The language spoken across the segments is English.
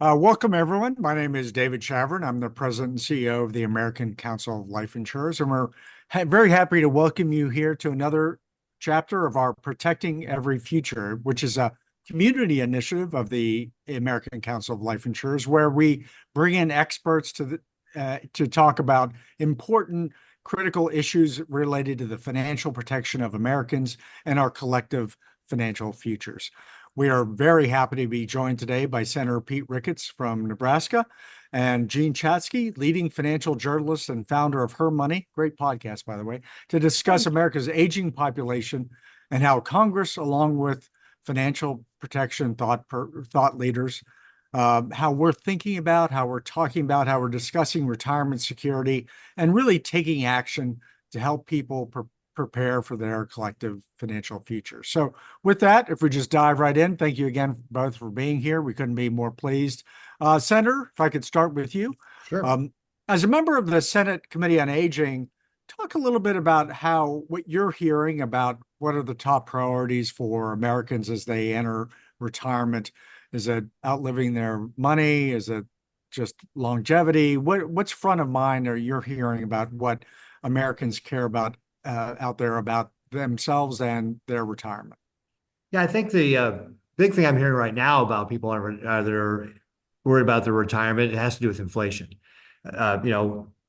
Welcome, everyone. My name is David Shavern. I'm the president and CEO of the American Council of Life Insurers, and we're very happy to welcome you here to another chapter of our Protecting Every Future, which is a community initiative of the American Council of Life Insurers, where we bring in experts to talk about important, critical issues related to the financial protection of Americans and our collective financial futures. We are very happy to be joined today by Senator Pete Ricketts from Nebraska and Gene Chatzky, leading financial journalist and founder of Her Money, great podcast, by the way, to discuss America's aging population and how Congress, along with financial protection thought leaders, how we're thinking about, how we're talking about, how we're discussing retirement security, and really taking action to help people prepare for their collective financial future. So with that, if we just dive right in, thank you again both for being here. We couldn't be more pleased. Senator, if I could start with you. Sure. Um, as a member of the Senate Committee on Aging, talk a little bit about what you're hearing about what are the top priorities for Americans as they enter retirement. Is it outliving their money? Is it just longevity? What's front of mind, or you're hearing about what Americans care about out there about themselves and their retirement? Yeah, I think the big thing I'm hearing right now about people that are worried about their retirement, it has to do with inflation.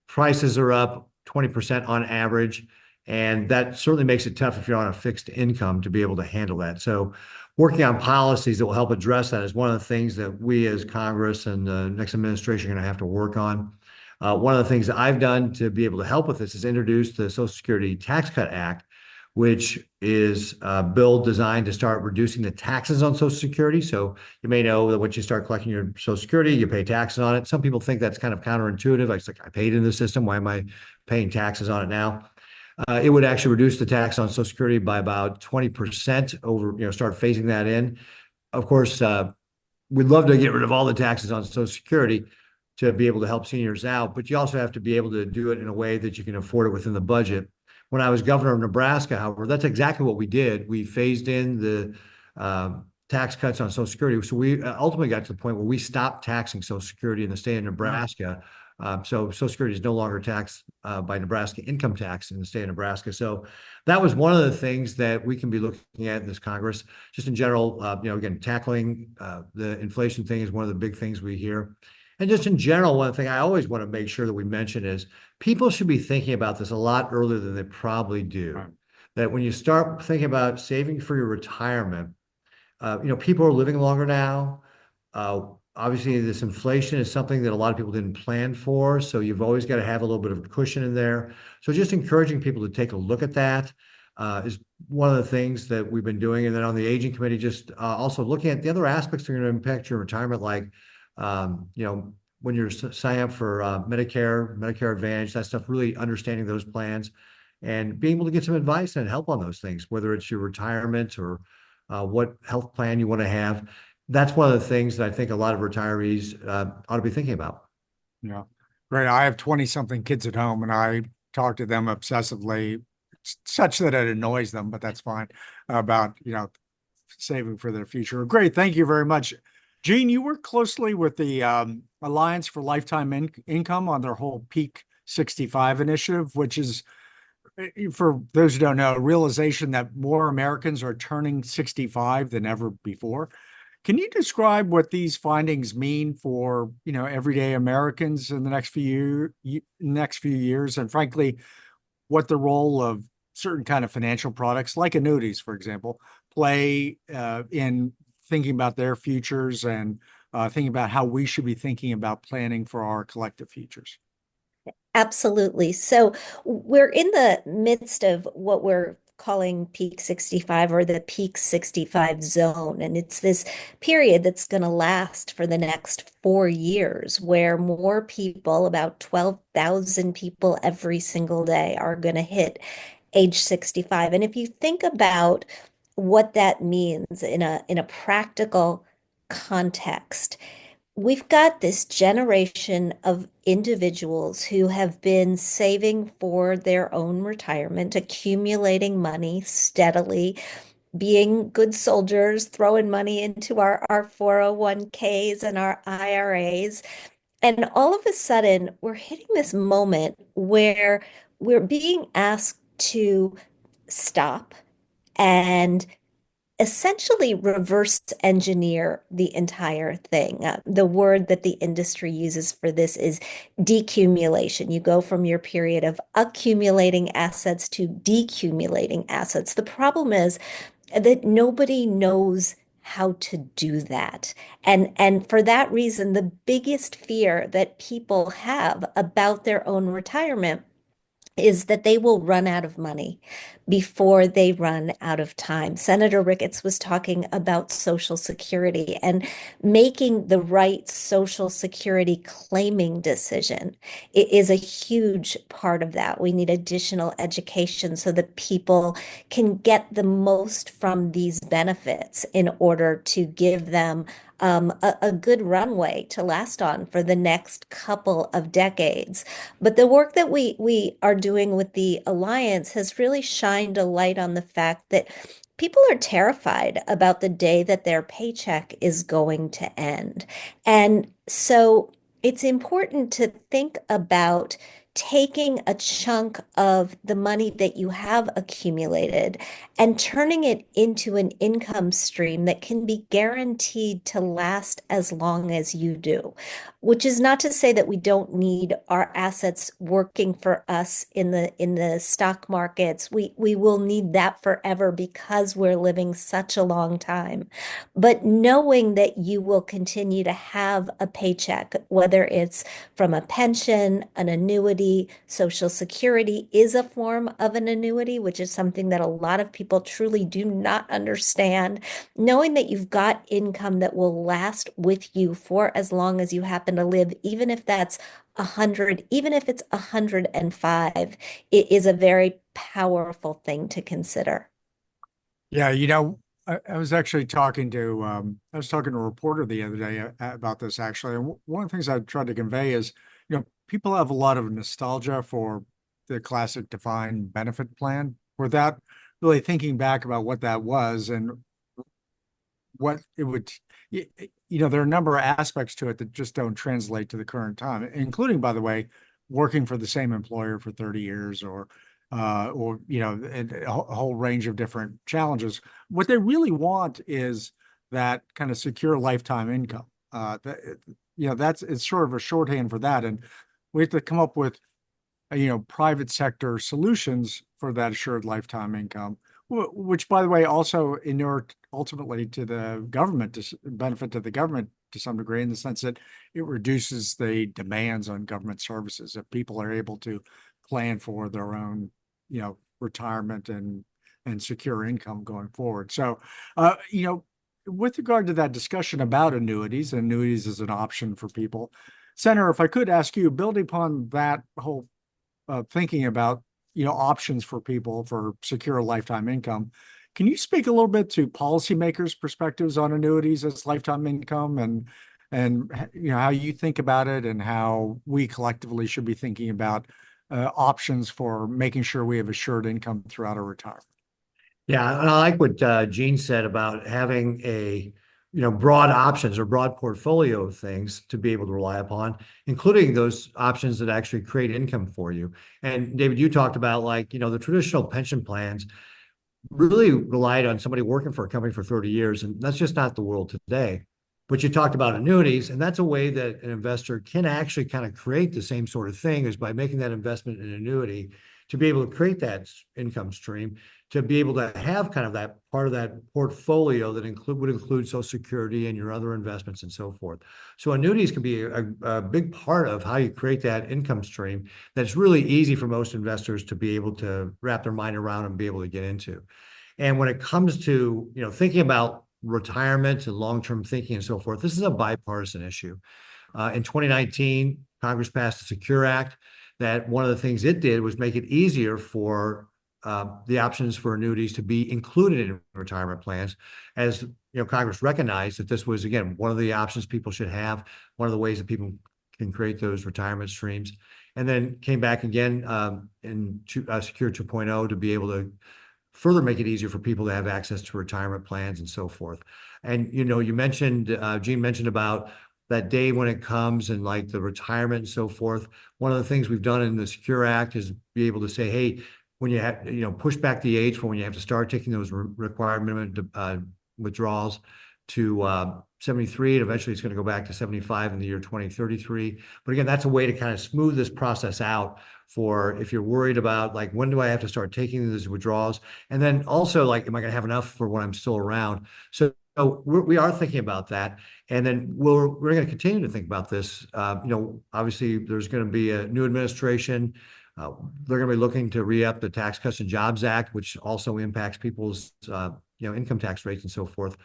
Prices are up 20% on average, and that certainly makes it tough if you're on a fixed income to be able to handle that. So, working on policies that will help address that is one of the things that we as Congress and the next administration are going to have to work on. One of the things that I've done to be able to help with this is introduce the Social Security Tax Cut Act, which is a bill designed to start reducing the taxes on Social Security. So you may know that once you start collecting your Social Security, you pay taxes on it. Some people think that's kind of counterintuitive. It's like, I paid in the system. Why am I paying taxes on it now? It would actually reduce the tax on Social Security by about 20% over, start phasing that in. Of course, we'd love to get rid of all the taxes on Social Security to be able to help seniors out, but you also have to be able to do it in a way that you can afford it within the budget. When I was governor of Nebraska, however, that's exactly what we did. We phased in the tax cuts on Social Security. So we ultimately got to the point where we stopped taxing Social Security in the state of Nebraska. So Social Security is no longer taxed by Nebraska income tax in the state of Nebraska. So that was one of the things that we can be looking at in this Congress. Just in general, again, tackling the inflation thing is one of the big things we hear. And just in general, one thing I always want to make sure that we mention is people should be thinking about this a lot earlier than they probably do. Right. That when you start thinking about saving for your retirement, people are living longer now. Obviously, this inflation is something that a lot of people didn't plan for. So you've always got to have a little bit of a cushion in there. So just encouraging people to take a look at that is one of the things that we've been doing. And then on the aging committee, just also looking at the other aspects that are going to impact your retirement, like when you're signing up for Medicare Advantage, that stuff, really understanding those plans and being able to get some advice and help on those things, whether it's your retirement or what health plan you want to have. That's one of the things that I think a lot of retirees ought to be thinking about. Yeah. Great. I have 20 something kids at home and I talk to them obsessively, such that it annoys them, but that's fine, about, saving for their future. Great. Thank you very much. Gene, you work closely with the Alliance for Lifetime Income on their whole Peak 65 initiative, which is, for those who don't know, a realization that more Americans are turning 65 than ever before. Can you describe what these findings mean for, everyday Americans in the next few years, and frankly, what the role of certain kind of financial products, like annuities, for example, play in thinking about their futures and thinking about how we should be thinking about planning for our collective futures? Absolutely. So we're in the midst of what we're calling Peak 65 or the Peak 65 zone. And it's this period that's going to last for the next 4 years, where more people, about 12,000 people every single day, are going to hit age 65. And if you think about what that means in a practical context, we've got this generation of individuals who have been saving for their own retirement, accumulating money steadily being good soldiers, throwing money into our 401ks and our IRAs. And all of a sudden, we're hitting this moment where we're being asked to stop and essentially reverse engineer the entire thing. The word that the industry uses for this is decumulation. You go from your period of accumulating assets to decumulating assets. The problem is that nobody knows how to do that. And for that reason, the biggest fear that people have about their own retirement is that they will run out of money before they run out of time. Senator Ricketts was talking about Social Security and making the right Social Security claiming decision. It is a huge part of that. We need additional education so that people can get the most from these benefits in order to give them a good runway to last on for the next couple of decades. But the work that we are doing with the Alliance has really shined a light on the fact that people are terrified about the day that their paycheck is going to end. And so it's important to think about taking a chunk of the money that you have accumulated and turning it into an income stream that can be guaranteed to last as long as you do. Which is not to say that we don't need our assets working for us in the stock markets. We will need that forever because we're living such a long time. But knowing that you will continue to have a paycheck, whether it's from a pension, an annuity, Social Security is a form of an annuity, which is something that a lot of people truly do not understand. Knowing that you've got income that will last with you for as long as you happen to live, even if that's 100, even if it's 105, it is a very powerful thing to consider. Yeah, I was actually I was talking to a reporter the other day about this actually. And one of the things I tried to convey is, people have a lot of nostalgia for the classic defined benefit plan without really thinking back about what that was and what it would, there are a number of aspects to it that just don't translate to the current time, including, by the way, working for the same employer for 30 years and a whole range of different challenges. What they really want is that kind of secure lifetime income. It's sort of a shorthand for that. And we have to come up with, private sector solutions for that assured lifetime income, which, by the way, also inure ultimately to the government, to benefit to the government to some degree, in the sense that it reduces the demands on government services if people are able to plan for their own, retirement and secure income going forward. So, with regard to that discussion about annuities as an option for people, Senator, if I could ask you, building upon that whole thinking about options for people for secure lifetime income, can you speak a little bit to policymakers' perspectives on annuities as lifetime income and how you think about it and how we collectively should be thinking about options for making sure we have assured income throughout our retirement? Yeah, and I like what Gene said about having broad options or broad portfolio of things to be able to rely upon, including those options that actually create income for you. And David, you talked about the traditional pension plans really relied on somebody working for a company for 30 years, and that's just not the world today. But you talked about annuities, and that's a way that an investor can actually kind of create the same sort of thing, is by making that investment in an annuity to be able to create that income stream, to be able to have kind of that part of that portfolio that would include Social Security and your other investments and so forth. So annuities can be a big part of how you create that income stream that's really easy for most investors to be able to wrap their mind around and be able to get into. And when it comes to, thinking about retirement and long-term thinking and so forth, this is a bipartisan issue. In 2019, Congress passed the Secure Act, that one of the things it did was make it easier for the options for annuities to be included in retirement plans, as Congress recognized that this was, again, one of the options people should have, one of the ways that people can create those retirement streams. And then came back again in Secure 2.0 to be able to further make it easier for people to have access to retirement plans and so forth. And, you mentioned, Gene mentioned about that day when it comes and like the retirement and so forth. One of the things we've done in the Secure Act is be able to say, hey, when you have, push back the age for when you have to start taking those required minimum withdrawals to 73, and eventually it's going to go back to 75 in the year 2033. But again, that's a way to kind of smooth this process out for if you're worried about like, when do I have to start taking these withdrawals? And then also like, am I going to have enough for when I'm still around? So we are thinking about that. And then we're going to continue to think about this. Obviously there's going to be a new administration. They're going to be looking to re-up the Tax Cuts and Jobs Act, which also impacts people's, income tax rates and so forth.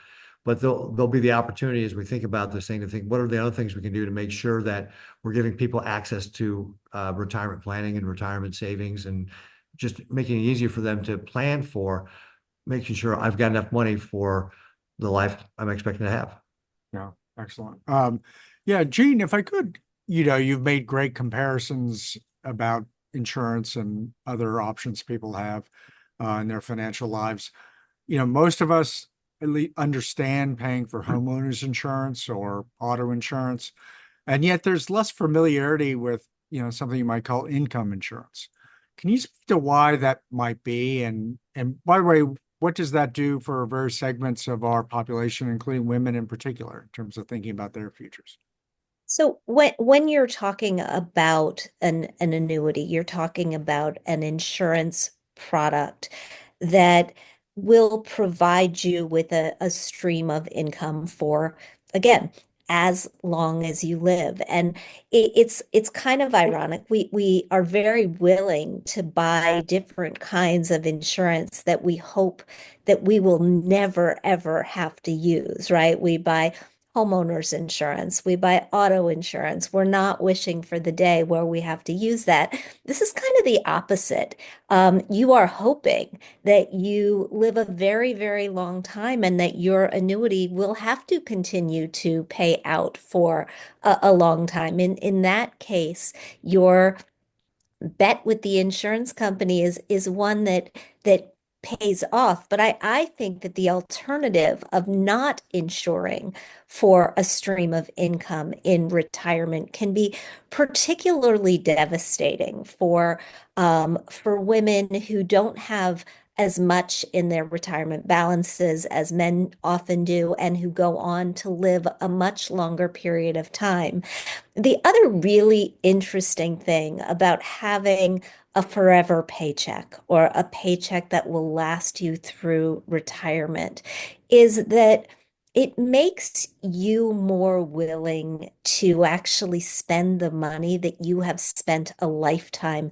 But there'll be the opportunity as we think about this thing to think, what are the other things we can do to make sure that we're giving people access to retirement planning and retirement savings, and just making it easier for them to plan for making sure I've got enough money for the life I'm expecting to have. Yeah, excellent. Yeah, Gene, if I could, you've made great comparisons about insurance and other options people have in their financial lives. Most of us at least understand paying for homeowners insurance or auto insurance, and yet there's less familiarity with, something you might call income insurance. Can you speak to why that might be? And by the way, what does that do for various segments of our population, including women in particular, in terms of thinking about their futures? So when you're talking about an annuity, you're talking about an insurance product that will provide you with a stream of income for, again, as long as you live. And it's kind of ironic. We are very willing to buy different kinds of insurance that we hope that we will never ever have to use, right? We buy homeowners insurance, we buy auto insurance. We're not wishing for the day where we have to use that. This is kind of the opposite. You are hoping that you live a very, very long time and that your annuity will have to continue to pay out for a long time. In that case, your bet with the insurance company is one that pays off. But I think that the alternative of not insuring for a stream of income in retirement can be particularly devastating for women who don't have as much in their retirement balances as men often do, and who go on to live a much longer period of time. The other really interesting thing about having a forever paycheck, or a paycheck that will last you through retirement, is that it makes you more willing to actually spend the money that you have spent a lifetime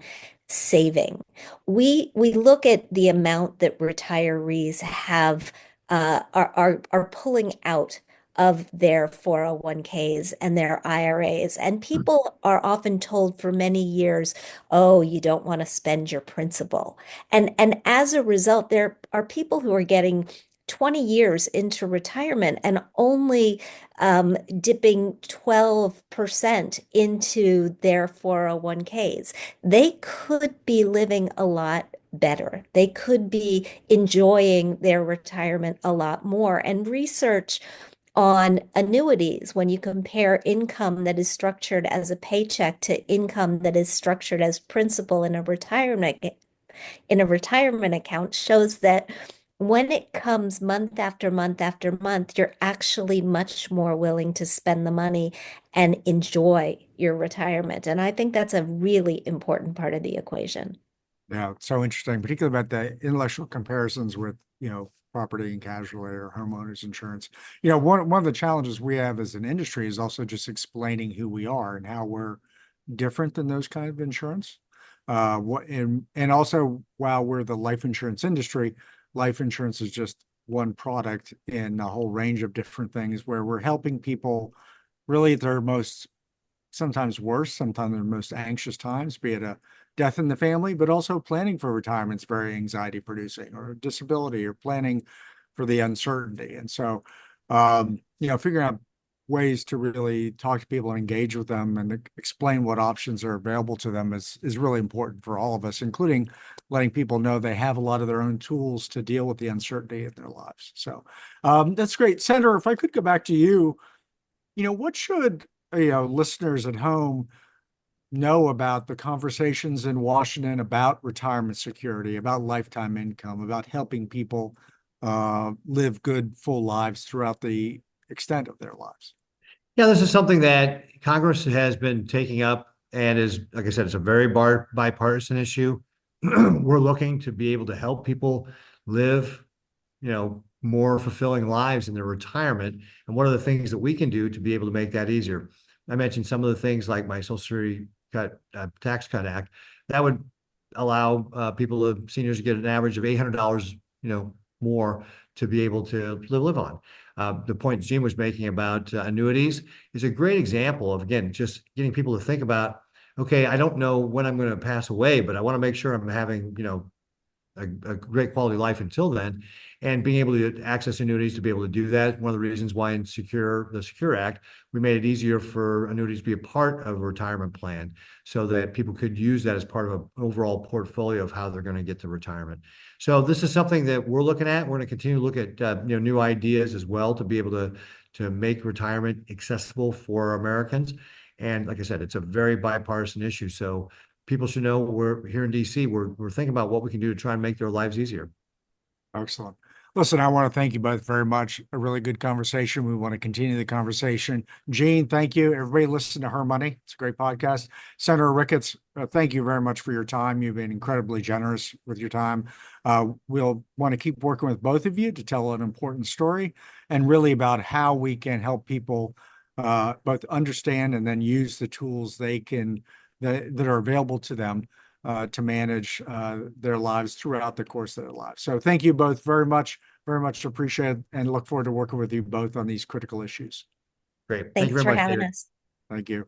saving. We look at the amount that retirees have are pulling out of their 401ks and their IRAs. And people are often told for many years, oh, you don't want to spend your principal. And as a result, there are people who are getting 20 years into retirement and only dipping 12% into their 401ks. They could be living a lot better. They could be enjoying their retirement a lot more. And research on annuities, when you compare income that is structured as a paycheck to income that is structured as principal in a retirement account, shows that when it comes month after month after month, you're actually much more willing to spend the money and enjoy your retirement. And I think that's a really important part of the equation. Yeah, it's so interesting, particularly about the intellectual comparisons with, property and casualty or homeowners insurance. One of the challenges we have as an industry is also just explaining who we are and how we're different than those kind of insurance. And also, while we're the life insurance industry, life insurance is just one product in a whole range of different things where we're helping people really at their most, sometimes worse, sometimes their most anxious times, be it a death in the family, but also planning for retirement is very anxiety producing, or disability, or planning for the uncertainty. And so, figuring out ways to really talk to people and engage with them and explain what options are available to them is really important for all of us, including letting people know they have a lot of their own tools to deal with the uncertainty in their lives. So that's great. Senator, if I could go back to you, what should, listeners at home know about the conversations in Washington about retirement security, about lifetime income, about helping people live good, full lives throughout the extent of their lives? Yeah, this is something that Congress has been taking up and is, like I said, it's a very bipartisan issue. We're looking to be able to help people live, more fulfilling lives in their retirement. And what are the things that we can do to be able to make that easier? I mentioned some of the things like my Social Security Tax Cut Act that would allow seniors to get an average of $800, more to be able to live on. The point Gene was making about annuities is a great example of, again, just getting people to think about, okay, I don't know when I'm going to pass away, but I want to make sure I'm having, a great quality life until then, and being able to access annuities to be able to do that. One of the reasons why in the Secure Act, we made it easier for annuities to be a part of a retirement plan so that people could use that as part of an overall portfolio of how they're going to get to retirement. So this is something that we're looking at. We're going to continue to look at new ideas as well to be able to make retirement accessible for Americans. And like I said, it's a very bipartisan issue. So people should know we're here in DC. We're thinking about what we can do to try and make their lives easier. Excellent. Listen, I want to thank you both very much. A really good conversation. We want to continue the conversation. Gene, thank you. Everybody listen to Her Money. It's a great podcast. Senator Ricketts, thank you very much for your time. You've been incredibly generous with your time. We'll want to keep working with both of you to tell an important story and really about how we can help people both understand and then use the tools that are available to them to manage their lives throughout the course of their lives. So thank you both very much appreciate it, and look forward to working with you both on these critical issues. Great. Thank you Thanks very for much, having David. us. Thank you.